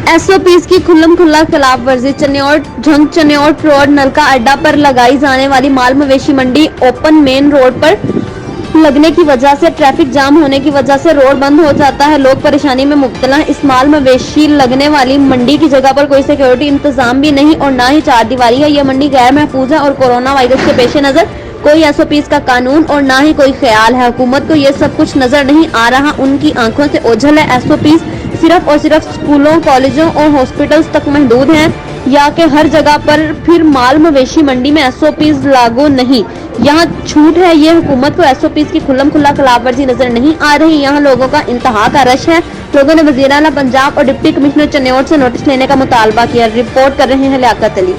SOPs की खुल्लम खुल्ला खिलाफ वर्जी। चन्योट रोड नलका अड्डा पर लगाई जाने वाली माल मवेशी मंडी ओपन मेन रोड पर लगने की वजह से ट्रैफिक जाम होने की वजह से रोड बंद हो जाता है। लोग परेशानी में मुब्तला। इस माल मवेशी लगने वाली मंडी की जगह पर कोई सिक्योरिटी इंतजाम भी नहीं और ना ही चारदीवारी है। यह मंडी गैर महफूज है और कोरोना वायरस के पेश नजर कोई एसओपीज का कानून और ना ही कोई ख्याल है। हुकूमत को ये सब कुछ नजर नहीं आ रहा, उनकी आंखों से ओझल है। एसओपीज सिर्फ और सिर्फ स्कूलों, कॉलेजों और हॉस्पिटल्स तक महदूद हैं या कि हर जगह पर फिर माल मवेशी मंडी में एसओपीज लागू नहीं। यहाँ छूट है। ये हुकूमत को एसओपीज की खुल्लम खुल्ला खिलाफवर्जी नजर नहीं आ रही। यहाँ लोगों का इंतहा का रश है। लोगों ने वज़ीर आला पंजाब और डिप्टी कमिश्नर चन्योट से नोटिस लेने का मुतालबा किया। रिपोर्ट कर रहे हैं लियाकत अली।